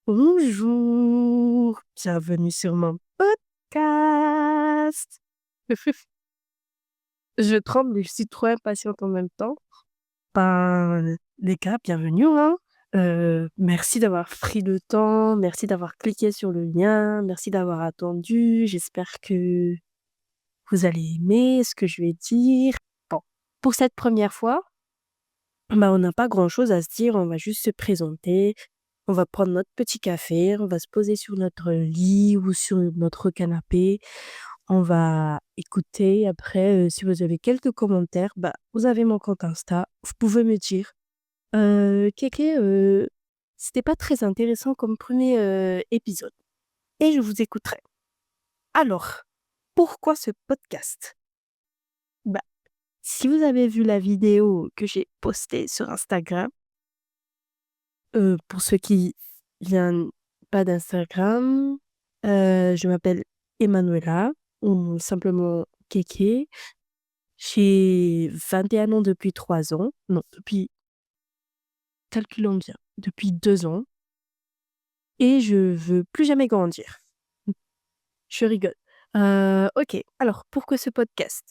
Bonjour, bienvenue sur mon podcast. Je tremble et je suis trop impatiente en même temps. Ben, les gars, bienvenue, hein. Merci d'avoir pris le temps, merci d'avoir cliqué sur le lien, merci d'avoir attendu. J'espère que vous allez aimer ce que je vais dire. Bon, pour cette première fois, bah, on n'a pas grand-chose à se dire, on va juste se présenter, on va prendre notre petit café, on va se poser sur notre lit ou sur notre canapé, on va écouter. Après, si vous avez quelques commentaires, bah, vous avez mon compte Insta, vous pouvez me dire: Kéké, c'était pas très intéressant comme premier épisode» et je vous écouterai. Alors, pourquoi ce podcast? Bah, si vous avez vu la vidéo que j'ai postée sur Instagram. Pour ceux qui viennent pas d'Instagram, je m'appelle Emanuela ou simplement Kéké. J'ai 21 ans depuis 3 ans. Non, depuis calculons bien, depuis 2 ans et je veux plus jamais grandir. Je rigole. OK, alors pourquoi ce podcast?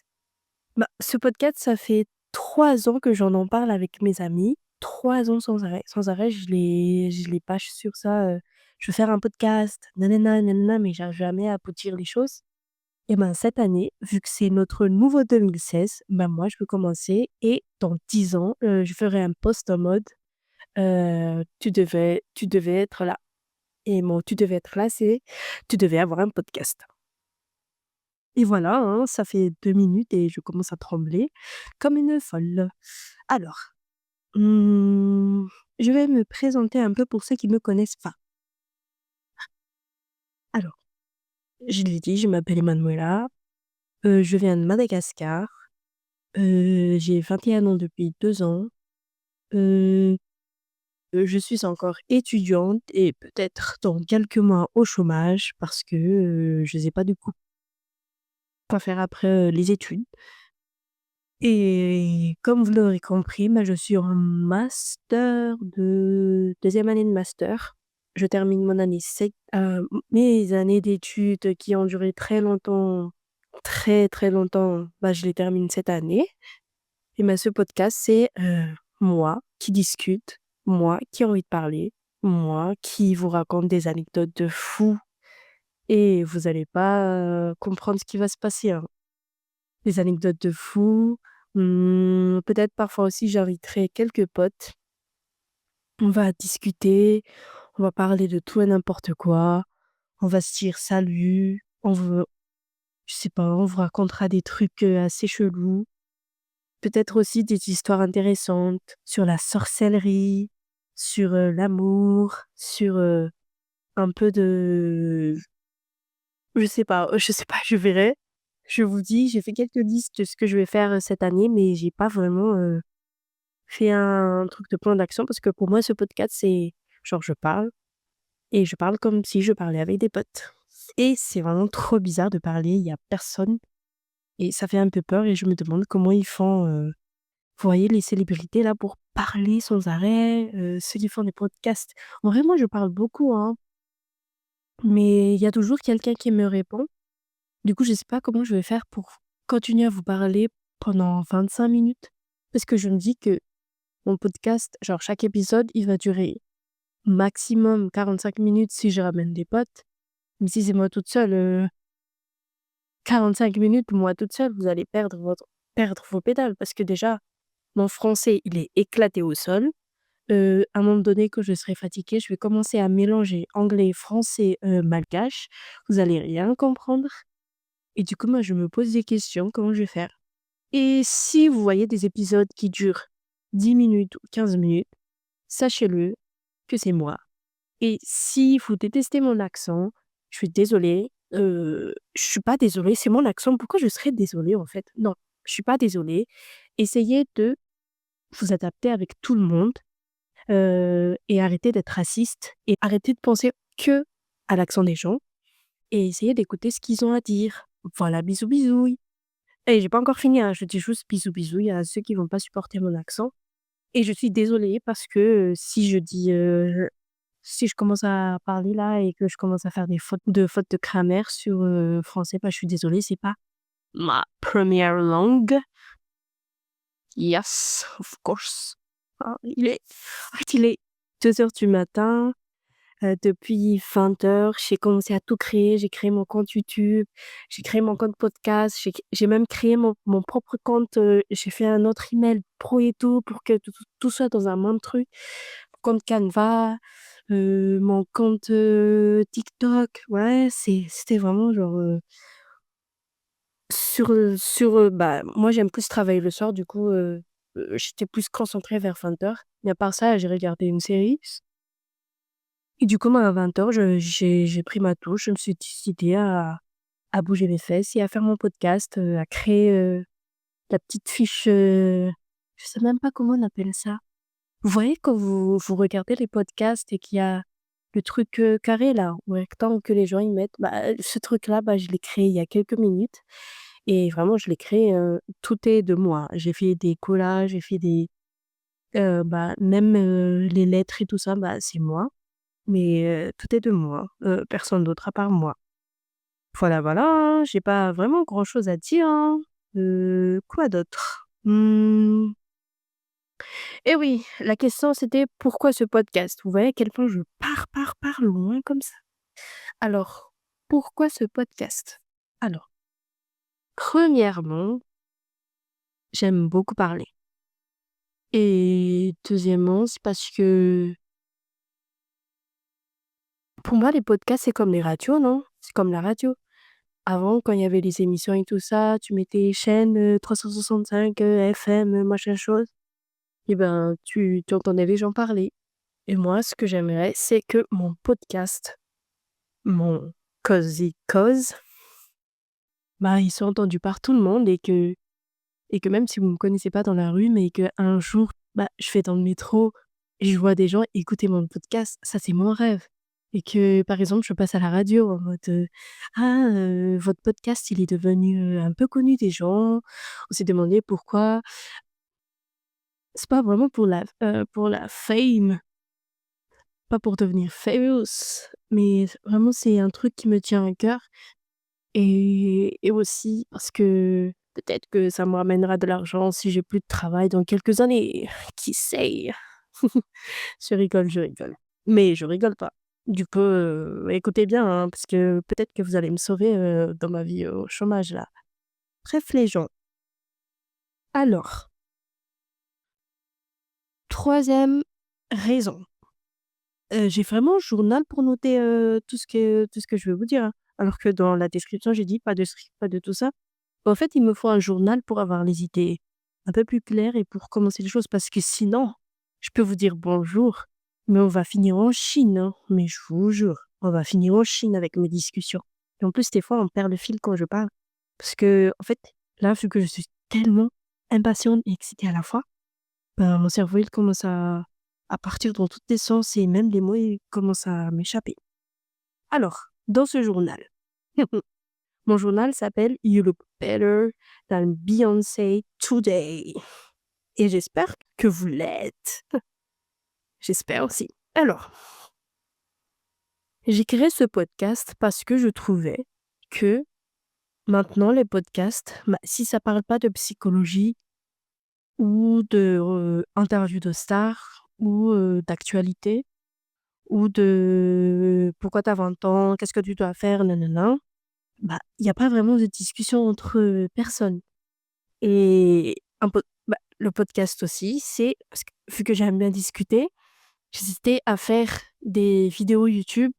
Bah, ce podcast, ça fait 3 ans que j'en en parle avec mes amis. 3 ans sans arrêt. Sans arrêt, je les bâche sur ça, «Je veux faire un podcast, nanana, nanana», mais j'arrive jamais à aboutir les choses. Et ben, cette année, vu que c'est notre nouveau 2016, ben, moi, je veux commencer et dans 10 ans, je ferai un post en mode, «Tu devais être là» et mon «tu devais être là», c'est: «Tu devais avoir un podcast». Et voilà, hein, ça fait 2 minutes et je commence à trembler comme une folle. Alors, mmh, je vais me présenter un peu pour ceux qui me connaissent pas. Alors, je l'ai dit, je m'appelle Emanuela, je viens de Madagascar, j'ai 21 ans depuis 2 ans, heu, je suis encore étudiante et peut-être dans quelques mois au chômage parce que, je sais pas du coup quoi faire après, les études. Et comme vous l'aurez compris, bah, je suis en master de deuxième année de master. Je termine mon année mes années d'études qui ont duré très, très longtemps, bah, je les termine cette année et bah, ce podcast, c'est, moi qui discute, moi qui ai envie de parler, moi qui vous raconte des anecdotes de fou et vous allez pas, comprendre ce qui va se passer, hein. Des anecdotes de fou, peut-être parfois aussi j'inviterai quelques potes. On va discuter, on va parler de tout et n'importe quoi, on va se dire salut, je sais pas, on vous racontera des trucs, assez chelous. Peut-être aussi des histoires intéressantes sur la sorcellerie, sur, l'amour, sur, un peu de je sais pas, je verrai. Je vous dis, j'ai fait quelques listes de ce que je vais faire, cette année, mais j'ai pas vraiment, fait un truc de plan d'action parce que pour moi ce podcast c'est genre je parle et je parle comme si je parlais avec des potes et c'est vraiment trop bizarre de parler, il y a personne et ça fait un peu peur et je me demande comment ils font, vous voyez les célébrités là pour parler sans arrêt, ceux qui font des podcasts. En vrai moi je parle beaucoup, hein, mais il y a toujours quelqu'un qui me répond. Du coup je sais pas comment je vais faire pour continuer à vous parler pendant 25 minutes parce que je me dis que mon podcast, genre chaque épisode, il va durer maximum 45 minutes si je ramène des potes. Mais si c'est moi toute seule, 45 minutes, moi toute seule, vous allez perdre vos pédales parce que déjà, mon français, il est éclaté au sol. À un moment donné, quand je serai fatiguée, je vais commencer à mélanger anglais, français, malgache. Vous allez rien comprendre et du coup, moi, je me pose des questions, comment je vais faire? Et si vous voyez des épisodes qui durent 10 minutes ou 15 minutes, sachez-le que c'est moi. Et si vous détestez mon accent, je suis désolée, je suis pas désolée, c'est mon accent. Pourquoi je serais désolée, en fait? Non, je suis pas désolée. Essayez de vous adapter avec tout le monde, et arrêtez d'être raciste et arrêtez de penser que à l'accent des gens et essayez d'écouter ce qu'ils ont à dire. Voilà, bisous bisouilles. Et j'ai pas encore fini, hein, je dis juste bisous bisouilles à ceux qui vont pas supporter mon accent et je suis désolée parce que, si je dis, si je commence à parler là et que je commence à faire des fautes de grammaire sur, français, bah, je suis désolée, c'est pas ma première langue. Yes, of course. Il est 2 heures du matin. Depuis 20 heures, j'ai commencé à tout créer. J'ai créé mon compte YouTube, j'ai créé mon compte podcast, j'ai même créé mon propre compte, j'ai fait un autre email pro et tout pour que tout soit dans un même truc. Compte Canva, mon compte, TikTok. Ouais, c'était vraiment genre, bah, moi j'aime plus travailler le soir du coup, j'étais plus concentrée vers 20 heures. Mais à part ça, j'ai regardé une série et du coup, moi, à 20 heures, j'ai pris ma touche, je me suis décidée à bouger mes fesses et à faire mon podcast, à créer, la petite fiche, je sais même pas comment on appelle ça. Vous voyez quand vous regardez les podcasts et qu'il y a le truc, carré là, ou rectangle que les gens y mettent? Bah, ce truc-là, bah, je l'ai créé il y a quelques minutes et vraiment je l'ai créé, tout est de moi. J'ai fait des collages, j'ai fait bah, même, les lettres et tout ça, bah, c'est moi. Mais tout est de moi, personne d'autre à part moi. Voilà, voilà, hein, j'ai pas vraiment grand-chose à dire, hein. Quoi d'autre? Et oui, la question c'était: «Pourquoi ce podcast?» Vous voyez à quel point je pars loin comme ça? Alors, pourquoi ce podcast? Alors, premièrement, j'aime beaucoup parler et deuxièmement, c'est parce que pour moi les podcasts, c'est comme les radios, non? C'est comme la radio. Avant, quand il y avait les émissions et tout ça, tu mettais chaîne, 365, FM, machin chose et ben, tu entendais les gens parler et moi, ce que j'aimerais, c'est que mon podcast, mon Cozy Cause, bah, il soit entendu par tout le monde et que même si vous me connaissez pas dans la rue, mais qu'un jour, bah, je vais dans le métro et je vois des gens écouter mon podcast, ça c'est mon rêve. Et que, par exemple, je passe à la radio en mode, «Ah, votre podcast, il est devenu, un peu connu des gens. On s'est demandé pourquoi». C'est pas vraiment pour la fame, pas pour devenir famous, mais vraiment c'est un truc qui me tient à cœur et aussi parce que peut-être que ça me ramènera de l'argent si j'ai plus de travail dans quelques années. Qui sait? Je rigole. Mais je rigole pas. Du coup, écoutez bien, hein, parce que peut-être que vous allez me sauver, dans ma vie au chômage là. Bref les gens, alors, troisième raison, j'ai vraiment un journal pour noter, tout ce que je vais vous dire, hein. Alors que dans la description, j'ai dit: «Pas de script, pas de tout ça». En fait, il me faut un journal pour avoir les idées un peu plus claires et pour commencer les choses parce que sinon, je peux vous dire bonjour, mais on va finir en Chine, hein. Mais je vous jure, on va finir en Chine avec mes discussions. Et en plus, des fois, on perd le fil quand je parle. Parce que, en fait, là, vu que je suis tellement impatiente et excitée à la fois, ben, mon cerveau, il commence à partir dans tous les sens et même les mots, ils commencent à m'échapper. Alors, dans ce journal, mon journal s'appelle You Look Better Than Beyoncé Today et j'espère que vous l'êtes. J'espère aussi. Alors, j'ai créé ce podcast parce que je trouvais que maintenant les podcasts, bah, si ça parle pas de psychologie ou de, interviews de stars ou, d'actualité ou de pourquoi tu as 20 ans, qu'est-ce que tu dois faire, nin bah, il y a pas vraiment de discussion entre, personnes. Et bah, le podcast aussi, c'est parce que vu que j'aime bien discuter, j'hésitais à faire des vidéos YouTube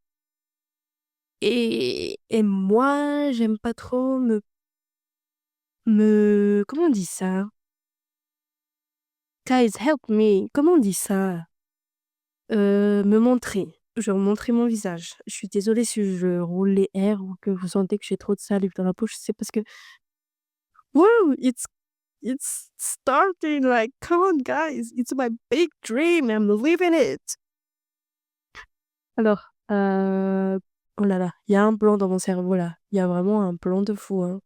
et moi, j'aime pas trop comment on dit ça? Guys help me, comment on dit ça? Me montrer, genre montrer mon visage. Je suis désolée si je roule les R ou que vous sentez que j'ai trop de salive dans la bouche, c'est parce que wow, it's starting, like, come on guys, it's my big dream, I'm living it. Alors, oh là là, il y a un blanc dans mon cerveau là. Il y a vraiment un blanc de fou, hein.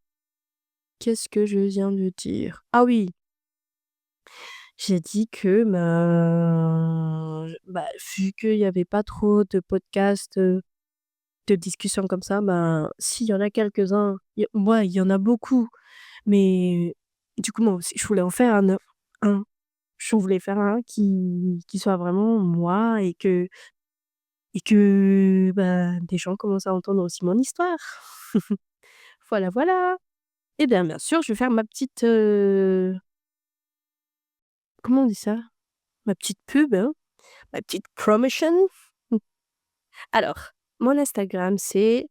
Qu'est-ce que je viens de dire? Ah oui, j'ai dit que, vu qu'il y avait pas trop de podcasts, de discussions comme ça, s'il y en a quelques-uns, il y en a beaucoup, mais du coup, moi aussi, je voulais en faire un. Je voulais faire un qui soit vraiment moi et que des gens commencent à entendre aussi mon histoire. Voilà, voilà. Et bien sûr, je vais faire ma petite, comment on dit ça? Ma petite pub, hein, ma petite promotion. Alors, mon Instagram, je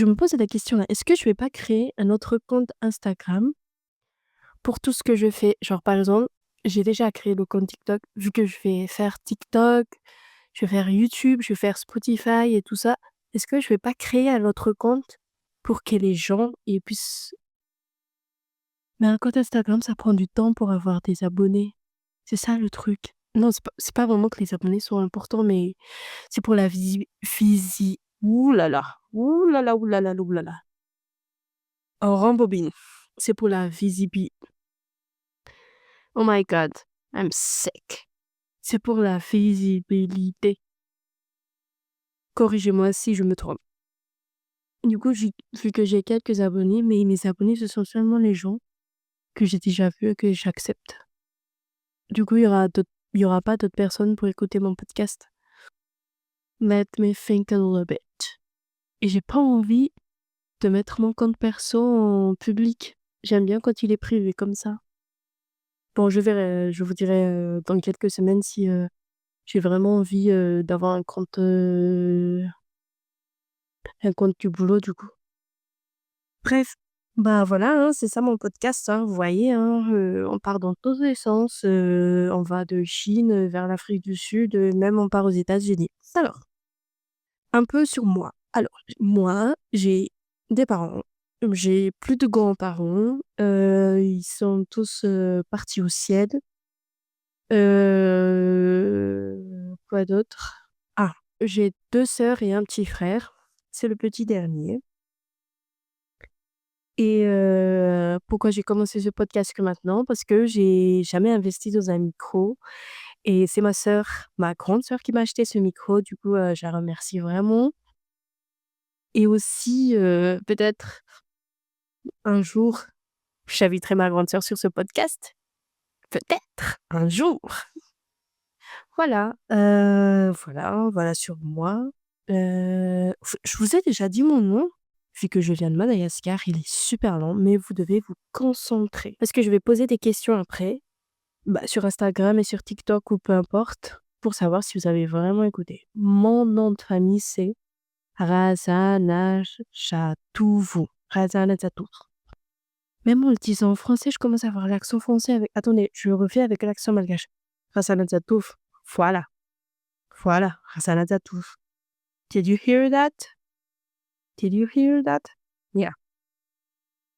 me pose la question là, est-ce que je vais pas créer un autre compte Instagram pour tout ce que je fais? Genre, par exemple, j'ai déjà créé le compte TikTok, vu que je vais faire TikTok, je vais faire YouTube, je vais faire Spotify et tout ça. Est-ce que je vais pas créer un autre compte pour que les gens, ils puissent. Mais un compte Instagram, ça prend du temps pour avoir des abonnés. C'est ça le truc. Non, c'est pas vraiment que les abonnés sont importants, mais c'est pour la ouh là là, ouh là là, ouh là là, ouh là là. On rembobine. C'est pour la visibilité. Oh my god, I'm sick. C'est pour la visibilité. Corrigez-moi si je me trompe. Du coup, vu que j'ai quelques abonnés, mais mes abonnés, ce sont seulement les gens que j'ai déjà vus et que j'accepte. Du coup, il y aura pas d'autres personnes pour écouter mon podcast. Let me think a little bit. Et j'ai pas envie de mettre mon compte perso en public. J'aime bien quand il est privé comme ça. Bon, je verrai, je vous dirai, dans quelques semaines si, j'ai vraiment envie, d'avoir un compte du boulot du coup. Bref, bah, voilà, hein, c'est ça mon podcast, hein, vous voyez, hein, on part dans tous les sens, on va de Chine, vers l'Afrique du Sud, même on part aux États-Unis. Alors, un peu sur moi. Alors, moi, j'ai des parents, j'ai plus de grands-parents, ils sont tous, partis au ciel. Quoi d'autre? Ah, j'ai 2 sœurs et un petit frère. C'est le petit dernier. Et pourquoi j'ai commencé ce podcast que maintenant? Parce que j'ai jamais investi dans un micro et c'est ma grande sœur qui m'a acheté ce micro. Du coup, je la remercie vraiment et aussi, peut-être un jour, j'inviterai ma grande sœur sur ce podcast. Peut-être un jour. Voilà sur moi. Je vous ai déjà dit mon nom, vu que je viens de Madagascar, il est super long, mais vous devez vous concentrer. Parce que je vais poser des questions après, sur Instagram et sur TikTok ou peu importe, pour savoir si vous avez vraiment écouté. Mon nom de famille, c'est Razanajatouvou. Razanajatouvou. Même en le disant en français, je commence à avoir l'accent français avec. Attendez, je le refais avec l'accent malgache. Razanajatouf. Voilà. Voilà, Hassan Azzatouf. Did you hear that? Did you hear that? Yeah,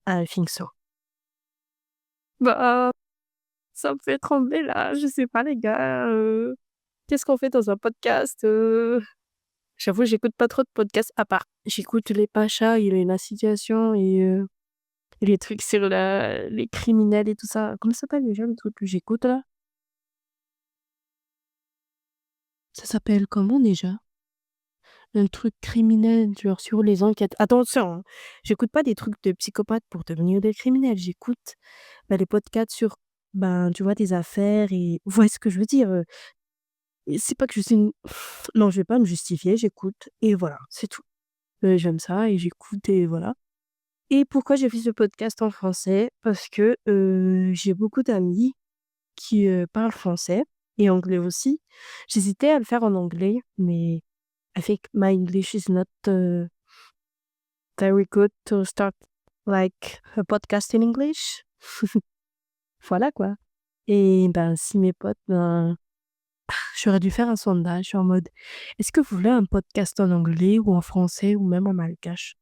I think so. Bah, ça me fait trembler là, je sais pas les gars, qu'est-ce qu'on fait dans un podcast? J'avoue, j'écoute pas trop de podcasts à part j'écoute les Pachas et la situation et les trucs sur les criminels et tout ça. Comment ça s'appelle déjà le truc que j'écoute là? Ça s'appelle comment déjà? Un truc criminel, genre sur les enquêtes. Attention, hein, j'écoute pas des trucs de psychopathes pour devenir des criminels. J'écoute, les podcasts sur, tu vois, des affaires et vous voyez ce que je veux dire? Et c'est pas que je suis une non, je vais pas me justifier, j'écoute et voilà, c'est tout. J'aime ça et j'écoute et voilà. Et pourquoi j'ai fait ce podcast en français? Parce que, j'ai beaucoup d'amis qui, parlent français et anglais aussi. J'hésitais à le faire en anglais, mais I think my English is not, very good to start like a podcast in English. Voilà quoi. Et si mes potes, j'aurais dû faire un sondage en mode: «Est-ce que vous voulez un podcast en anglais ou en français ou même en malgache?»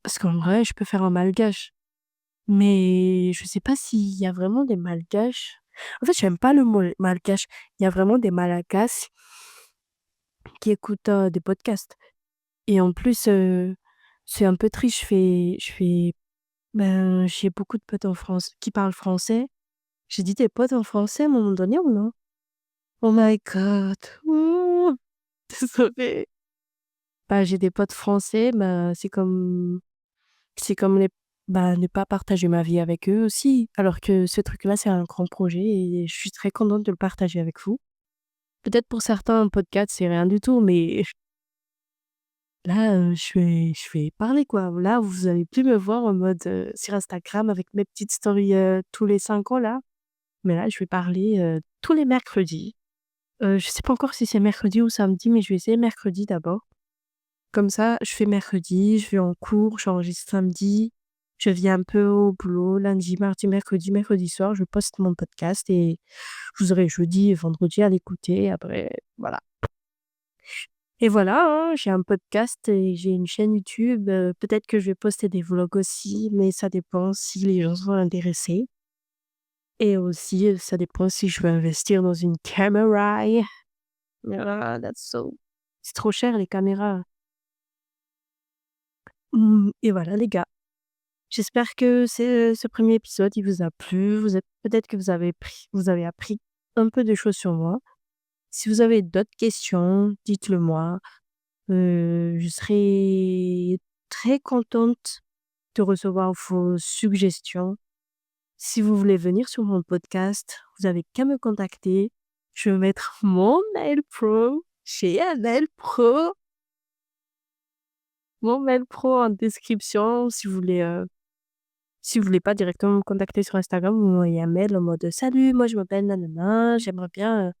Parce qu'en vrai, je peux faire en malgache, mais je sais pas s'il y a vraiment des malgaches. En fait, j'aime pas le mot malgache. Il y a vraiment des Malagasy qui écoutent, des podcasts et en plus, c'est un peu triste. J'ai beaucoup de potes en France qui parlent français J'ai dit tes potes en français à un moment donné ou non? Oh my god. Ouh, désolée. Bah, j'ai des potes français, bah, c'est comme ne pas partager ma vie avec eux aussi. Alors que ce truc-là, c'est un grand projet et je suis très contente de le partager avec vous. Peut-être pour certains, un podcast, c'est rien du tout, mais là, je vais parler, quoi. Là, vous allez plus me voir en mode, sur Instagram avec mes petites stories, tous les 5 ans là. Mais là, je vais parler, tous les mercredis. Je sais pas encore si c'est mercredi ou samedi, mais je vais essayer mercredi d'abord. Comme ça, je fais mercredi, je vais en cours, j'enregistre samedi, je viens un peu au boulot lundi, mardi, mercredi, mercredi soir, je poste mon podcast et vous aurez jeudi et vendredi à l'écouter. Après, voilà. Et voilà, hein, j'ai un podcast et j'ai une chaîne YouTube. Peut-être que je vais poster des vlogs aussi, mais ça dépend si les gens sont intéressés. Et aussi, ça dépend si je veux investir dans une caméra. Ah, c'est trop cher les caméras. Et voilà les gars. J'espère que ce premier épisode, il vous a plu. Peut-être que vous avez appris un peu de choses sur moi. Si vous avez d'autres questions, dites-le moi. Je serai très contente de recevoir vos suggestions. Si vous voulez venir sur mon podcast, vous avez qu'à me contacter. Je vais mettre mon mail pro chez Annelle Pro, mon mail pro en description. Si vous voulez pas directement me contacter sur Instagram, vous m'envoyez un mail en mode: «Salut, moi je m'appelle nanana, j'aimerais bien,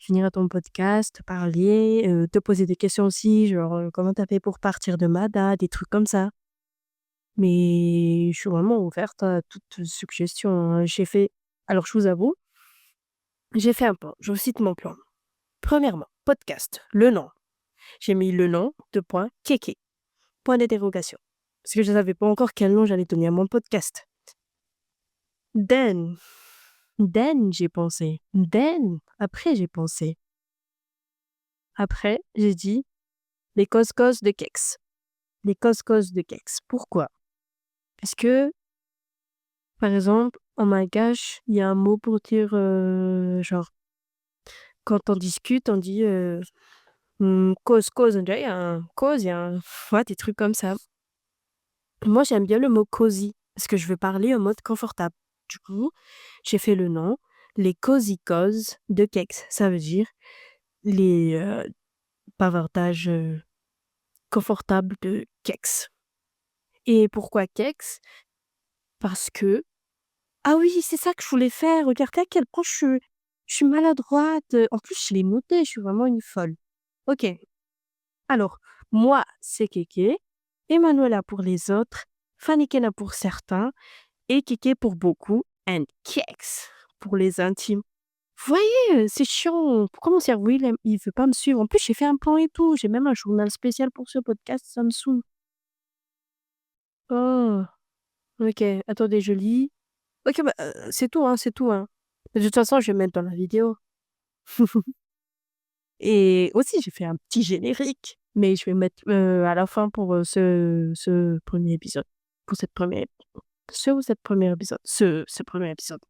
venir à ton podcast, parler, te poser des questions aussi, genre, comment tu as fait pour partir de Mada?» Des trucs comme ça. Mais je suis vraiment ouverte à toute suggestion, hein. Alors je vous avoue, j'ai fait un plan, je vous cite mon plan. Premièrement, podcast, le nom. J'ai mis le nom, 2 points, kéké, point d'interrogation. Parce que je savais pas encore quel nom j'allais donner à mon podcast. Then j'ai pensé. Après j'ai pensé. Après, j'ai dit les causes de Kex. Les causes de Kex. Pourquoi? Parce que, par exemple, en malgache, il y a un mot pour dire, genre, quand on discute, on dit, cause, il y a un cause, il y a un ouais, des trucs comme ça. Moi, j'aime bien le mot cosy parce que je veux parler en mode confortable. Du coup, j'ai fait le nom, les cozy causes de Kex. Ça veut dire les, bavardages, confortables de Kex. Et pourquoi Kex? Parce que ah oui, c'est ça que je voulais faire. Regardez à quel point je suis maladroite. En plus, je l'ai noté, je suis vraiment une folle. OK. Alors, moi, c'est Kéké, Emanuela pour les autres, Fannikena pour certains et Kéké pour beaucoup and Kex pour les intimes. Vous voyez, c'est chiant. Pourquoi mon cerveau, il veut pas me suivre? En plus, j'ai fait un plan et tout. J'ai même un journal spécial pour ce podcast, ça me saoule. Oh, OK. Attendez, je lis. OK, bah, c'est tout, hein, c'est tout, hein. De toute façon, je vais mettre dans la vidéo. Et aussi, j'ai fait un petit générique, mais je vais mettre, à la fin pour, ce premier épisode. Pour cette première ce ou cette première épisode. Ce premier épisode.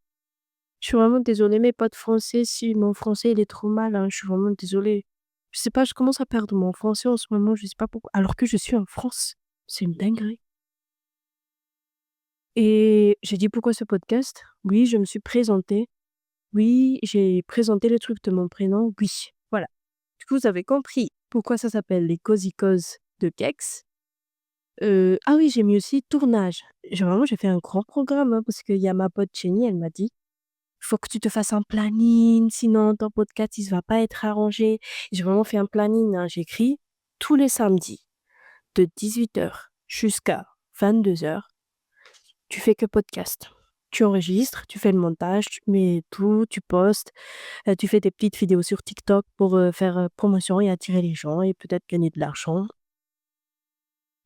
Je suis vraiment désolée, mes potes français, si mon français il est trop mal, hein, je suis vraiment désolée. Je sais pas, je commence à perdre mon français en ce moment, je sais pas pourquoi, alors que je suis en France. C'est une dinguerie. Et j'ai dit: «Pourquoi ce podcast?» Oui, je me suis présentée. Oui, j'ai présenté le truc de mon prénom, oui, voilà. Du coup, vous avez compris pourquoi ça s'appelle les Cozy Causes de Gex. Ah oui, j'ai mis aussi tournage. J'ai fait un grand programme, hein, parce qu'il y a ma pote Jenny, elle m'a dit: «Faut que tu te fasses un planning, sinon ton podcast, il va pas être arrangé». J'ai vraiment fait un planning, hein. J'écris tous les samedis de 18h jusqu'à 22h. Tu fais que podcast. Tu enregistres, tu fais le montage, tu mets tout, tu postes, tu fais des petites vidéos sur TikTok pour, faire, promotion et attirer les gens et peut-être gagner de l'argent.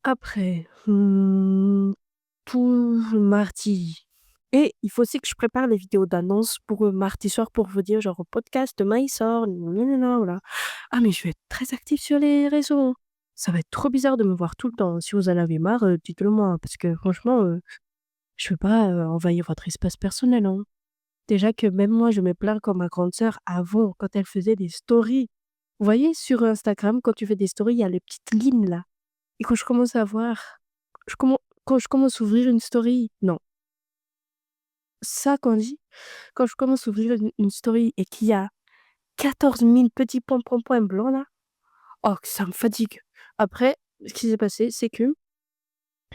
Après, tout mardi et il faut aussi que je prépare les vidéos d'annonce pour, mardi soir pour vous dire genre: «Podcast demain il sort, nin voilà». Ah mais je vais être très active sur les réseaux. Ça va être trop bizarre de me voir tout le temps. Si vous en avez marre, dites-le moi, parce que franchement, je veux pas, envahir votre espace personnel, hein. Déjà que même moi, je me plains comme ma grande sœur avant, quand elle faisait des stories. Vous voyez sur Instagram, quand tu fais des stories, il y a les petites lignes là. Et quand je commence à voir, je commen quand je commence à ouvrir une story, non, ça qu'on dit, quand je commence à ouvrir une story et qu'il y a 14 000 petits points, points, points blancs là, oh que ça me fatigue. Après, ce qui s'est passé, c'est qu'il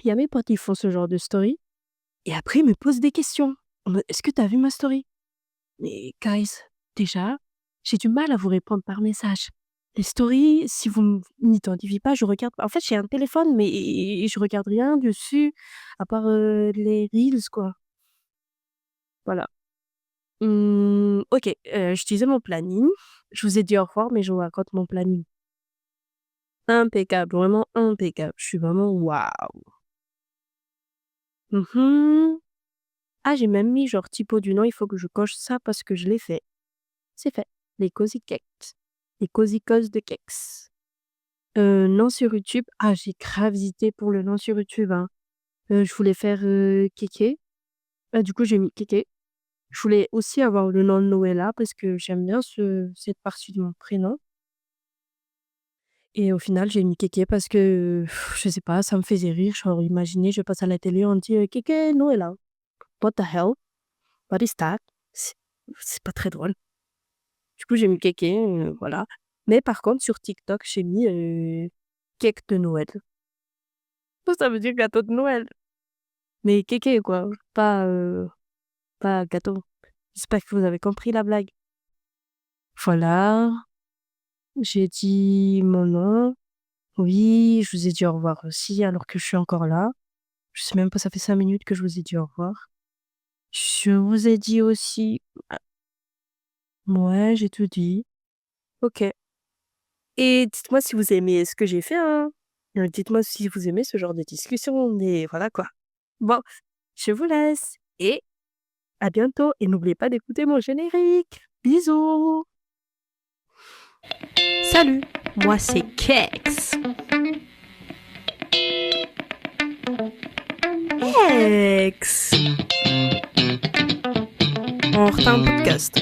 y a mes potes, ils font ce genre de story et après ils me posent des questions. En mode: «Est-ce que tu as vu ma story?» Mais guys, déjà, j'ai du mal à vous répondre par message. Les stories, si vous m'identifiez pas, je regarde pas. En fait, j'ai un téléphone, mais je regarde rien dessus à part, les reels, quoi. Voilà. OK, je disais mon planning. Je vous ai dit au revoir, mais je vous raconte mon planning. Impeccable, vraiment impeccable. Je suis vraiment waouh! Mmh. Ah, j'ai même mis genre typo du nom, il faut que je coche ça parce que je l'ai fait. C'est fait. Les cozy cakes. Les cozy cause de cakes. Nom sur YouTube, ah j'ai grave hésité pour le nom sur YouTube, hein. Je voulais faire, Kéké. Bah, du coup, j'ai mis Kéké. Je voulais aussi avoir le nom de Noëlla parce que j'aime bien cette partie de mon prénom et au final, j'ai mis Kéké parce que, je sais pas, ça me faisait rire. Genre, imaginez, je passe à la télé, on dit, «Kéké Noëlla». What the hell? What is that? C'est c'est pas très drôle. Du coup, j'ai mis Kéké, voilà. Mais par contre, sur TikTok, j'ai mis, cake de Noël. Ça veut dire gâteau de Noël, mais kéké quoi, pas gâteau. J'espère que vous avez compris la blague. Voilà, j'ai dit mon nom. Oui, je vous ai dit au revoir aussi alors que je suis encore là. Je sais même pas, ça fait 5 minutes que je vous ai dit au revoir. Je vous ai dit aussi ouais, j'ai tout dit. OK et dites-moi si vous aimez ce que j'ai fait, hein. Dites-moi si vous aimez ce genre de discussion et voilà quoi. Bon, je vous laisse et à bientôt et n'oubliez pas d'écouter mon générique. Bisous. Salut, moi c'est Kex. Kex. On refait un podcast.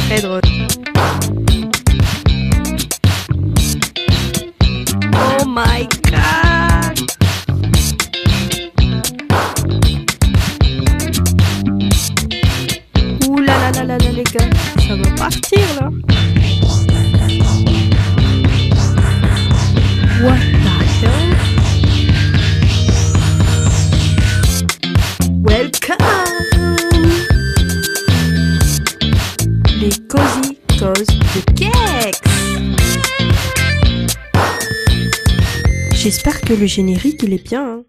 Très drôle. Oh my god. Ouh là là là là là les gars, ça va partir là. What the hell? Welcome. Les cozy causes de Kex. J'espère que le générique il est bien, hein.